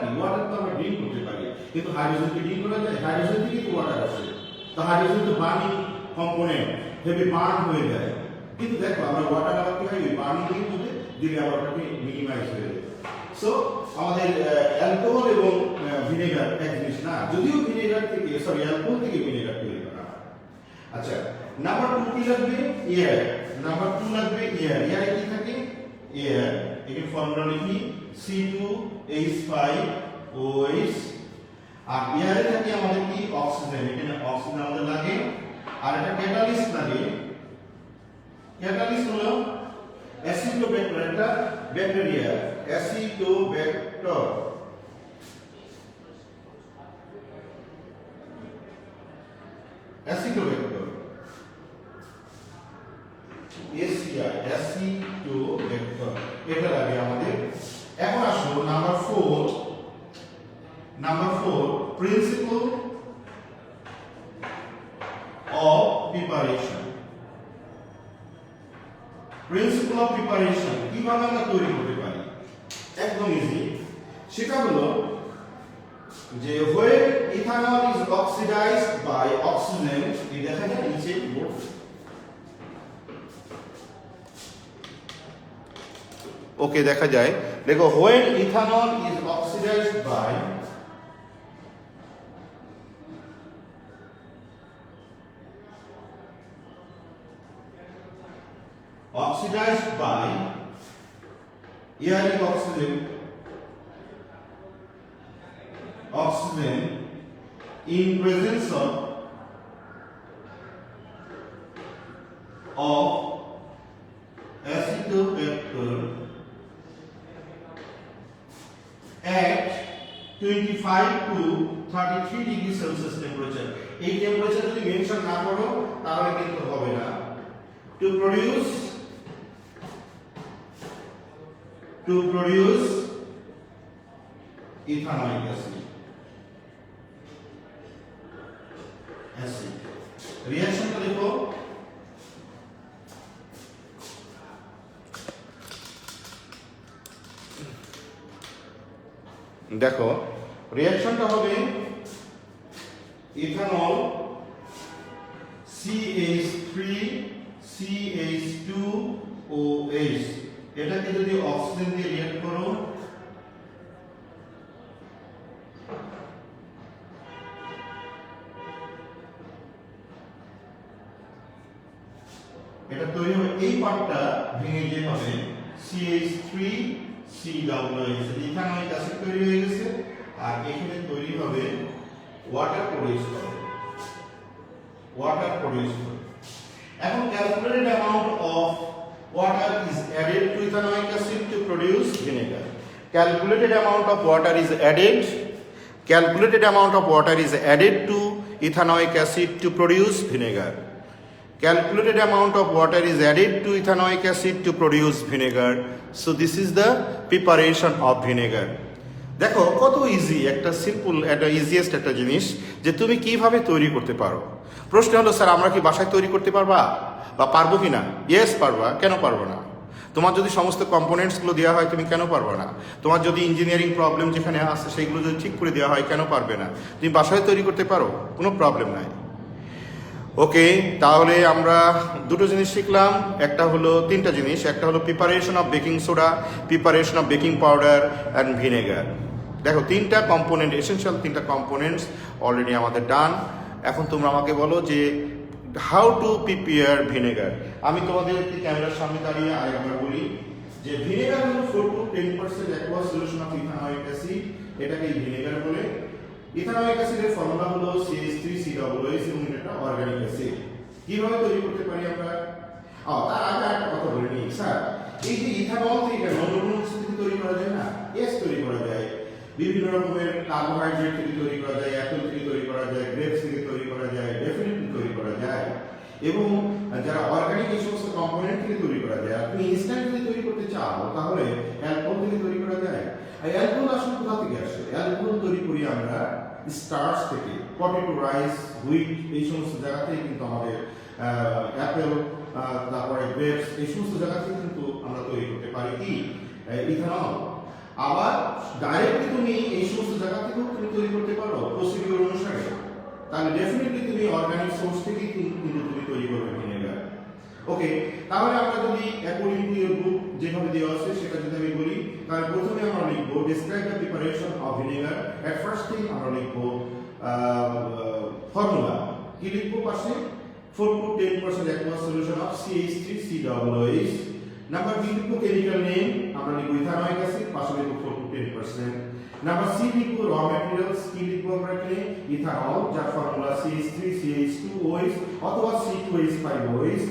কি? ওয়াটার তো আমরা ড্রিঙ্ক করতে পারি, কিন্তু হাইড্রোজেন কি ড্রিঙ্ক করা যায়? হাইড্রোজেন থেকে তো ওয়াটার আসে, তো হাইড্রোজেন তো বার্নিং কম্পোনেন্ট, হেভি বার্ন হয়ে যায়। কিন্তু দেখো আমরা ওয়াটার আবার কি হয়, বার্নিং এর মধ্যে দিলে আবার ওটাকে মিনিমাইজ হয়ে যায়। সো আমাদের অ্যালকোহল এবং ভিনেগার এক জিনিস না, যদিও ভিনেগার থেকে অ্যালকোহল থেকে ভিনেগার তৈরি করা হয়। আচ্ছা, নাম্বার 2 কি লাগবে? এয়ার। নাম্বার 2 লাগবে এয়ার। এয়ারে কি থাকে? এয়ার। এখানে ফর্মুলা লিখি C2H5OH। আর এয়ারে থাকে আমাদের কি? অক্সিজেন। এখানে অক্সিজেন আমাদের লাগে। আর একটা ক্যাটালিস্ট লাগে। ক্যাটালিস্ট হলো অ্যাসিডোব্যাক্টর, একটা ব্যাকটেরিয়া, অ্যাসিডোব্যাক্টর। অ্যাসিডোব্যাক্টর অ্যাসিডোব্যাক্টর, এটা লাগে আমাদের। এখন আসো number 4 principle of preparation. Principle of preparation কিভাবে আমরা তৈরি করতে পারি? একদম ইজি। সেটা হলো যে when ethanol is oxidized by oxygen, এই দেখা যায় নিচে বোর্ড, ওকে দেখা যায়। দেখো when ethanol is oxidized by aeric oxygen in presence of acetobacter at 25 to 33 degree Celsius temperature. এই টেম্পারেচার যদি মেনশন না করো তাহলে কিন্তু হবে না। to produce ethanoic acid. রিঅ্যাকশনটা দেখো, দেখো রিঅ্যাকশনটা হবে ইথানল CH3CH2OH, এটাকে যদি অক্সিজেন দিয়ে রিঅ্যাক্ট করো এটা তৈরি হবে, এই পার্টটা ভেঙে যে হবে CH3COOH, ইথানোইক অ্যাসিড তৈরি হয়ে গেছে, আর এখানে তৈরি হবে ওয়াটার প্রোডিউস করে, এখন calculated amount of water is added to ethanoic acid to produce vinegar. Calculated amount of water is added to ethanoic acid to produce vinegar. Calculated amount of water is added to ethanoic acid to produce vinegar. So this is the preparation of vinegar. দেখো কত easy, একটা simple, একটা easiest একটা জিনিস যে তুমি কিভাবে তৈরি করতে পারো। প্রশ্ন হলো স্যার আমরা কি বাসায় তৈরি করতে পারবা বা পারবো কি না? ইয়েস পারবা, কেন পারবো না? তোমার যদি সমস্ত কম্পোনেন্টসগুলো দেওয়া হয় তুমি কেন পারবে না? তোমার যদি ইঞ্জিনিয়ারিং প্রবলেম যেখানে আছে সেইগুলো যদি ঠিক করে দেওয়া হয় কেন পারবে না? তুমি বাসায় তৈরি করতে পারো, কোনো প্রবলেম নাই। ওকে, তাহলে আমরা দুটো জিনিস শিখলাম, একটা হলো তিনটা জিনিস, একটা হলো preparation of baking soda, preparation of baking powder and vinegar. দেখো তিনটা কম্পোনেন্ট, এসেনশিয়াল তিনটা কম্পোনেন্টস অলরেডি আমাদের ডান। এখন তোমরা আমাকে বলো যে হাউ টু প্রিপেয়ার ভিনেগার। আমি তোমাদের একটি ক্যামেরার সামনে দাঁড়িয়ে আরেকবার বলি যে ভিনেগার হলো 4 to 10% aqueous solution of ethanoic acid, এটাকে ভিনেগার বলে। ইথানোইক অ্যাসিডের ফর্মুলা হলো CH3COOH এবং এটা অর্গানিক অ্যাসিড। কিভাবে তৈরি করতে পারি আমরা? তার আগে একটা কথা বলে নিই স্যার, এই যে ইথানল থেকে অন্য কোনো কিছু থেকে তৈরি করা যায় না? এস তৈরি করা যায়, বিভিন্ন রকমের কার্বোহাইড্রেট থেকে তৈরি করা যায়, অ্যাপেল থেকে তৈরি করা যায়, গ্রেপস থেকে তৈরি করা যায়, ডেফিনেটলি তৈরি করা যায়। এবং যারা অর্গানিক এই সমস্ত কম্পোনেন্ট থেকে তৈরি করা যায়, আপনি ইনস্ট্যান্ট যদি তৈরি করতে চাও তাহলে অ্যালকোহল থেকে তৈরি করা যায়। আর অ্যালকোহল আসলে কোথা থেকে আসে? অ্যালকোহল তৈরি করি আমরা স্টার্চ থেকে, পটেটো, রাইস, হুইট, এই সমস্ত জায়গা থেকে কিন্তু আমাদের অ্যাপেল, তারপরে গ্রেপস, এই সমস্ত জায়গা থেকে কিন্তু আমরা তৈরি করতে পারি কি ইথানল। আবার ডাইরেক্টলি তুমি এই সমস্ত জায়গা থেকেও তুমি তৈরি করতে পারো প্রসিডিউর অনুসারে, তাহলে ডেফিনেটলি তুমি অর্গানিক সোর্স থেকেই কিন্তু তুমি তৈরি করবে ভিনেগার। ওকে, তাহলে আমরা যদি অ্যাকর্ডিং টু ইওর বুক যেভাবে দেওয়া আছে সেটা যদি আমি বলি, তাহলে প্রথমে আমরা লিখবো describe the preparation of vinegar. At first thing আমরা লিখবো ফর্মুলা। কি লিখবো পাশে? 4 to 10% aqueous solution of CH3COOH। Number B লিখবো কেমিক্যাল নেম, আমরা লিখবো ইথানোইক অ্যাসিড, পাশে লিখবো 4 to 10%। নাম্বার সি লিখবো র ম্যাটেরিয়ালস, কি লিখবো আমরা এখানে? ইথানল, যার ফর্মুলা CH3CH2OH অথবা C2H5OH।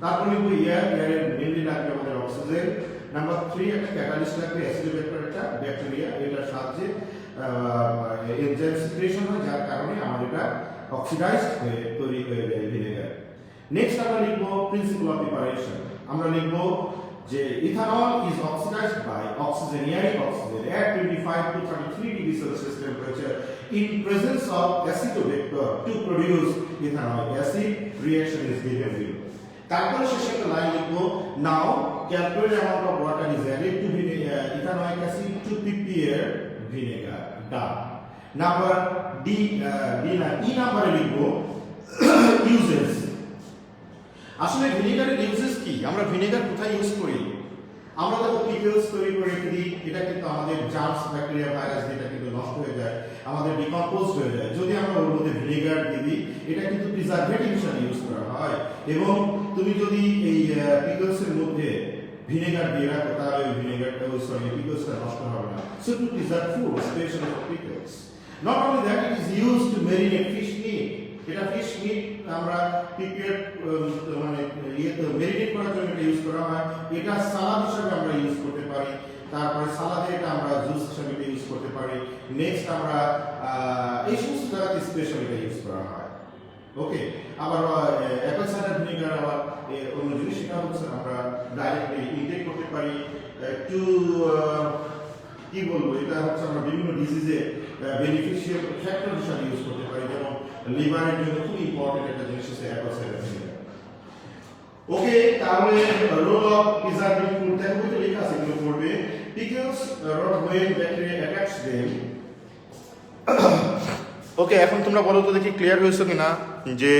তারপর লিখবো এয়ার, এয়ারের মেইনলি লাগবে আমাদের অক্সিজেন। নাম্বার 3 একটা ক্যাটালিস্ট লাগবে, অ্যাসিডোব্যাক্টার, একটা ব্যাকটেরিয়া, এটার সাহায্যে এনজাইম সিক্রেশন হয়, যার কারণে আমাদের এটা অক্সিডাইজড হয়ে তৈরি হয়ে যায় ভিনেগার। নেক্সট আমরা লিখবো প্রিন্সিপল অফ প্রিপারেশন। আমরা লিখবো যে ethanol is oxidised by oxygen, এয়ারিক oxygen at 25 to 33 degree Celsius temperature in presence of acetobacter to produce ethanoic acid. Reaction is given below. তারপরে শেষে একটা লাইন লিখবো, now calculate amount of water is added to ethanoic acid to prepare vinegar. Done. Number D, E নাম্বারে লিখবো uses. আসলে ভিনেগারের uses কি? আমরা vinegar কোথায় ইউজ করি? আমরা দেখো পিকলস তৈরি করে রেখে দিই, এটা কিন্তু আমাদের জার্মস, ব্যাকটেরিয়া, ভাইরাস যেটা কিন্তু নষ্ট হয়ে যায়, আমাদের ডিকম্পোজ হয়ে যায়। যদি আমরা ওর মধ্যে ভিনেগার দিই, এটা কিন্তু প্রিজারভেটিভ হিসেবে ইউজ করা হয়। এবং তুমি যদি এই পিকলসের মধ্যে ভিনেগার দিয়ে রাখো তাহলে ওই ভিনেগারটা, পিকলসটা নষ্ট হবে না। So two preserve food, specially for pickles. Not only that, it is used to marinate fish meat. এটা ফিশ মিট আমরা প্রিপেয়ার মানে ইয়েতে মেরিনেট করার জন্য এটা ইউজ করা হয়। এটা সালাদ হিসেবে আমরা ইউজ করতে পারি। তারপরে সালাদে এটা আমরা জুস হিসেবে এটা ইউজ করতে পারি। নেক্সট আমরা এই সমস্ত জায়গাতে স্পেশাল এটা ইউজ করা হয়। ওকে, আবার অ্যাপল সাইডার ভিনেগার আবার অন্য জিনিস, সেটা হচ্ছে আমরা ডাইরেক্টলি ইনটেক করতে পারি। একটু কি বলবো, এটা হচ্ছে আমরা বিভিন্ন ডিজিজে বেনিফিশিয়াল ফ্যাক্টর হিসেবে ইউজ করতে পারি, যেমন লিভারের জন্য খুব ইম্পর্টেন্ট একটা জিনিস হচ্ছে অ্যাপল সাইডার ভিনেগার। ওকে, তাহলে রোল অফ প্রিজার্ভিং ফুড দেখো তো লেখা আছে, এগুলো পড়বে। Pickles rot when bacteria attacks them. Okay, এখন তোমরা বলো তো দেখি ক্লিয়ার হয়েছে কিনা, যে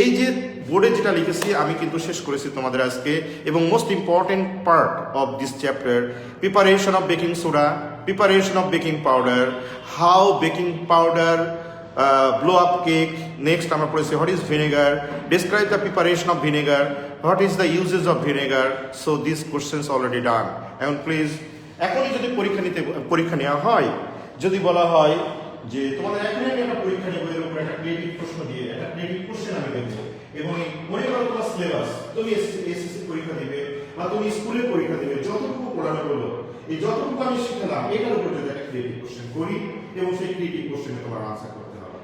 এই যে বোর্ডে যেটা লিখেছি আমি কিন্তু শেষ করেছি তোমাদের আজকে। এবং most important part of this chapter, preparation of baking soda, preparation of baking powder, how baking powder blow up cake. Next আমরা পড়েছি what is vinegar, describe the preparation of vinegar, what is the uses of vinegar. So this questions already done. এখন please, এখনই যদি পরীক্ষা নেওয়া হয়, যদি বলা হয় যে তোমাদের এখনই আমি একটা পরীক্ষা নেবো, এর উপর একটা ক্রিয়েটিভ প্রশ্ন দিয়ে একটা ক্রিয়েটিভ কোশ্চেন আমি দেবো, এবং মনে করো তোমার সিলেবাস, তুমি এসএসসি পরীক্ষা দিবে বা তুমি স্কুলে পরীক্ষা দিবে, যতটুকু পড়ানো হলো, এই যতটুকু আমি শিখলাম এটার উপর যদি একটা ক্রিয়েটিভ কোশ্চেন করি, এবং সেই ক্রিয়েটিভ কোশ্চেনে তোমার আনসার করতে হবে।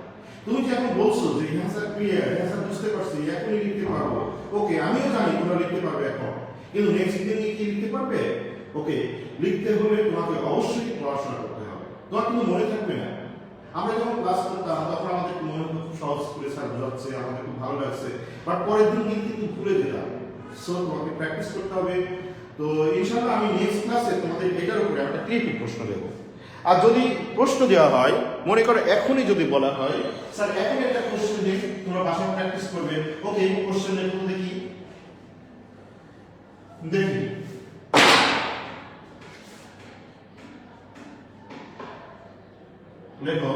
তুমি কি এখন বলছো যে অ্যান্সার ক্লিয়ার, অ্যান্সার বুঝতে পারছি, এখনই লিখতে পারবো? ওকে, আমিও জানি তোমরা লিখতে পারবে এখন, কিন্তু নেক্সট দিনে কি লিখতে পারবে? ওকে, লিখতে হলে তোমাকে অবশ্যই পড়াশোনা করতে হবে, তোমার কিন্তু মনে থাকবে না। আমরা যখন ক্লাস করতাম তখন আমাদের মনে হতো খুব সহজ করে স্যার বোঝাচ্ছে, আমাদের খুব ভালো লাগছে, বাট পরের দিন কিন্তু ভুলে যেতাম। সো তোমাকে প্র্যাকটিস করতে হবে। তো ইনশাআল্লাহ আমি নেক্সট ক্লাসে তোমাদের এটার উপরে একটা ক্রিয়েটিভ প্রশ্ন দেবো। আর যদি প্রশ্ন দেওয়া হয়, মনে করো এখনই যদি বলা হয় স্যার এখনই একটা কোশ্চেন দিন, তোমরা বাসায় প্র্যাকটিস করবে। ওকে, কোশ্চেন লেখো দেখি দেখি লেখো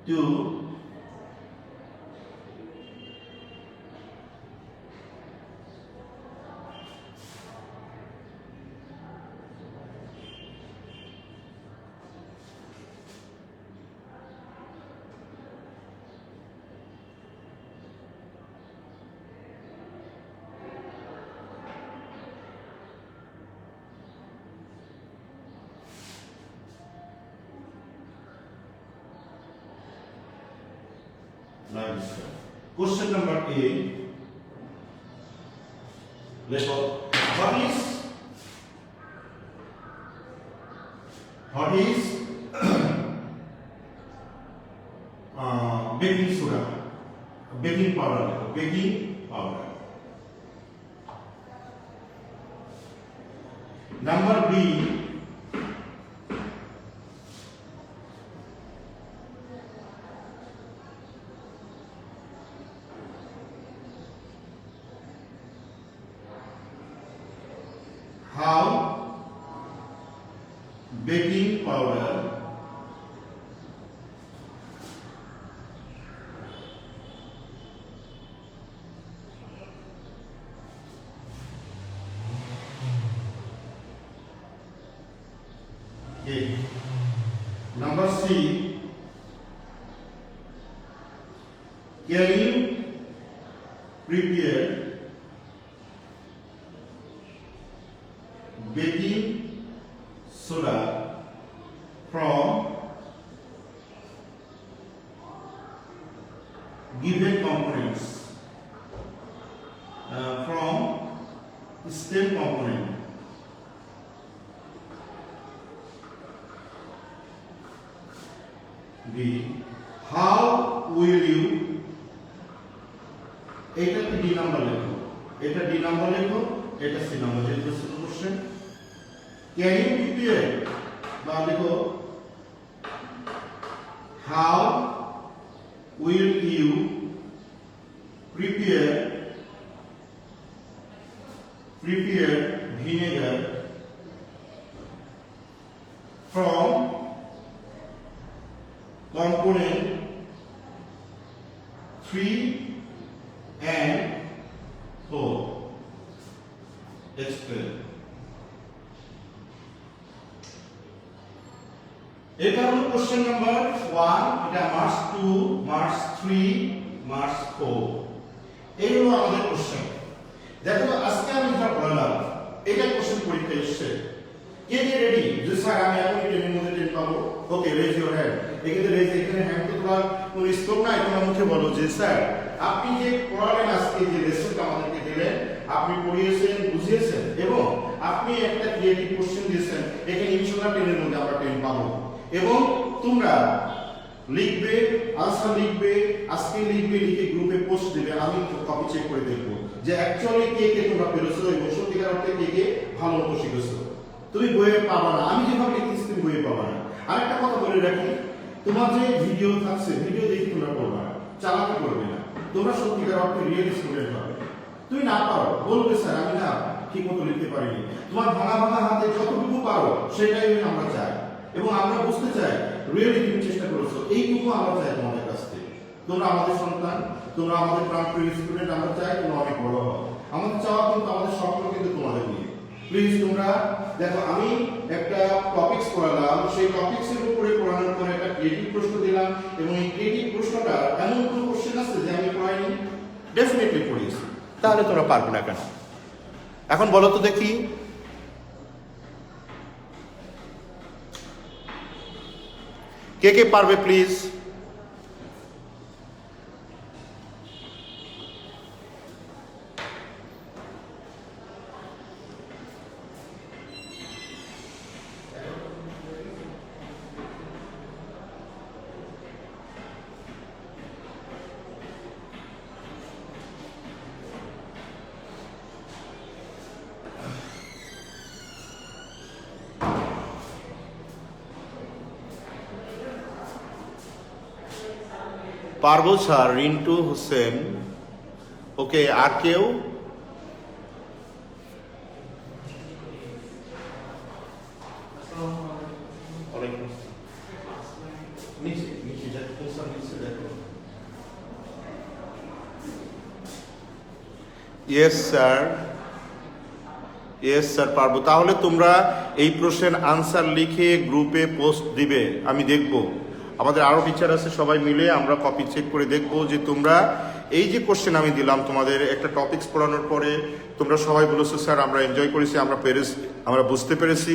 to question number 8. Let's go. What is baking soda, baking powder, baking powder. Number B, how baking powder okay. Number C, can you prepare baking soda from given components, from stem component. B, how will you, এটা কি D number লেখো, এটা D number লেখো, এটা C number, যেহেতু question. Can you prepare, বা লেখো how will you prepare vinegar from component 3 and 4. explain. এটা হলো কোশ্চেন নাম্বার 1, এটা মার্চ 2, মার্চ 3, মার্চ 4। এই হলো আমাদের কোশ্চেন। দেখো আজকে আমি যেটা পড়ালাম এটা কোশ্চেন পরীক্ষায় এসেছে। কে কে রেডি যে স্যার আমি এখন ট্রেনের মধ্যে ট্রেন পাবো? ওকে, রেজ ইওর হ্যান্ড। এখানে রেজ, এখানে হ্যান্ড তো তোলা কোনো স্কোপ নাই, তোমরা মুখে বলো যে স্যার আপনি যে পড়ালেন, আজকে যে লেসনটা আমাদেরকে দিলেন, আপনি পড়িয়েছেন, বুঝিয়েছেন এবং আপনি একটা ক্রিয়েটিভ কোশ্চেন দিয়েছেন, এখানে ইনশাআল্লাহ ট্রেনের মধ্যে আমরা ট্রেন পাবো। এবং তোমরা লিখবে, আনসার লিখবে, আজকে লিখবে, লিখে গ্রুপে পোস্ট দিবে। আমি কপি চেক করে দেখবো যে অ্যাকচুয়ালি কে কে তোমরা পেরেছো এবং সত্যিকার অর্থে কে কে ভালো মতো শিখেছো। তুমি বইয়ে পাবা না, আমি যেভাবে লিখেছি তুমি বইয়ে পাবা না। আরেকটা কথা বলে রাখি, তোমার যে ভিডিও থাকছে, ভিডিও দেখে তোমরা পড়বা না, চালাকি করবে না। তোমরা সত্যিকার অর্থে রিয়েল স্টুডেন্ট হবে। তুমি না পারো বলবে স্যার আমি না ঠিক মতো লিখতে পারিনি। তোমার ভাঙা ভাঙা হাতে যতটুকু পারো সেটাই আমরা চাই এবং আমরা বুঝতে চাই রিয়েলি তুমি চেষ্টা করেছো, এইটুকু আমরা চাই তোমাদের কাছ থেকে। তোমরা আমাদের সন্তান, তোমরা আমাদের প্রাণপ্রিয় স্টুডেন্ট, আমরা চাই তোমরা অনেক বড় হও। আমাদের চাওয়া কিন্তু, আমাদের স্বপ্ন কিন্তু তোমাদের নিয়ে। প্লিজ তোমরা দেখো, আমি একটা টপিকস পড়ালাম, সেই টপিকসের উপরে পড়ানোর পরে একটা ক্রিয়েটিভ প্রশ্ন দিলাম এবং এই ক্রিয়েটিভ প্রশ্নটা এমন কোনো কোশ্চেন আছে যে আমি পড়াইনি? ডেফিনেটলি পড়িয়েছি। তাহলে তোমরা পারবে না কেন? এখন বলো তো দেখি, কে কে পারবে প্লিজ? পারবো স্যার, রিন্টু হোসেন। ওকে, আর কেউ? ইয়েস স্যার, ইয়েস স্যার পারবো। তাহলে তোমরা এই প্রশ্নের আনসার লিখে গ্রুপে পোস্ট দিবে, আমি দেখব। আমাদের আরও টিচার আছে, সবাই মিলে আমরা কপি চেক করে দেখব যে তোমরা এই যে কোশ্চেন আমি দিলাম তোমাদের একটা টপিকস পড়ানোর পরে তোমরা সবাই বলেছো স্যার আমরা এনজয় করেছি, আমরা বুঝতে পেরেছি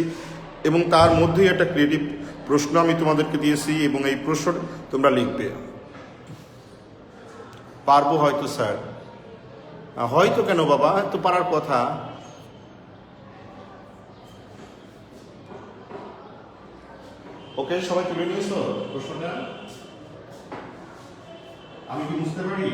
এবং তার মধ্যেই একটা ক্রিয়েটিভ প্রশ্ন আমি তোমাদেরকে দিয়েছি এবং এই প্রশ্ন তোমরা লিখবে। পারবো হয়তো স্যার। হয়তো কেন বাবা, তো পারার কথা। ওকে, সবাই তুলে নিয়েছো প্রশ্নটা? আমি কি বুঝতে পারি?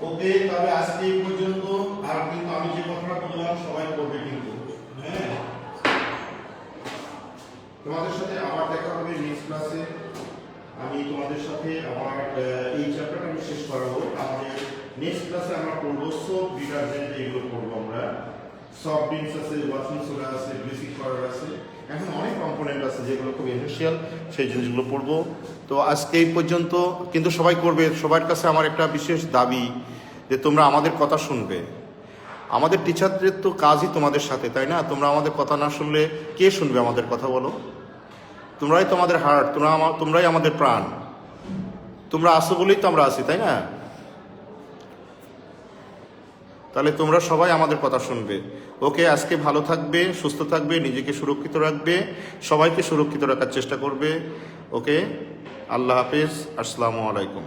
ওকে, তবে আজকে এই পর্যন্ত। আর কিন্তু আমি যে কথাটা বললাম সবাই করবে কিন্তু, হ্যাঁ। তোমাদের সাথে আবার দেখা হবে নেক্সট ক্লাসে। আমি তোমাদের সাথে আবার এই চ্যাপ্টারটা আমি শেষ করাবো। আমাদের নেক্সট ক্লাসে আমরা পড়বো সোপ ডিটারজেন্ট, এগুলো পড়বো আমরা। সফট ড্রিঙ্কস আছে, ওয়াশিং সোডা আছে, ব্লিচিং পাউডার আছে, এখন অনেক কম্পোনেন্ট আছে যেগুলো খুব এসেনশিয়াল, সেই জিনিসগুলো পড়বো। তো আজকে এই পর্যন্ত, কিন্তু সবাই করবে। সবার কাছে আমার একটা বিশেষ দাবি যে তোমরা আমাদের কথা শুনবে। আমাদের টিচারদের তো কাজই তোমাদের সাথে, তাই না? তোমরা আমাদের কথা না শুনলে কে শুনবে আমাদের কথা বলো? তোমরাই তো আমাদের হার্ট, তোমরাই আমাদের প্রাণ। তোমরা আসো বলেই তো আমরা আছি, তাই না? তাহলে তোমরা সবাই আমাদের কথা শুনবে। ওকে, আজকে ভালো থাকবে, সুস্থ থাকবে, নিজেকে সুরক্ষিত রাখবে, সবাইকে সুরক্ষিত রাখার চেষ্টা করবে। ওকে, আল্লাহ হাফেজ, আসসালামু আলাইকুম।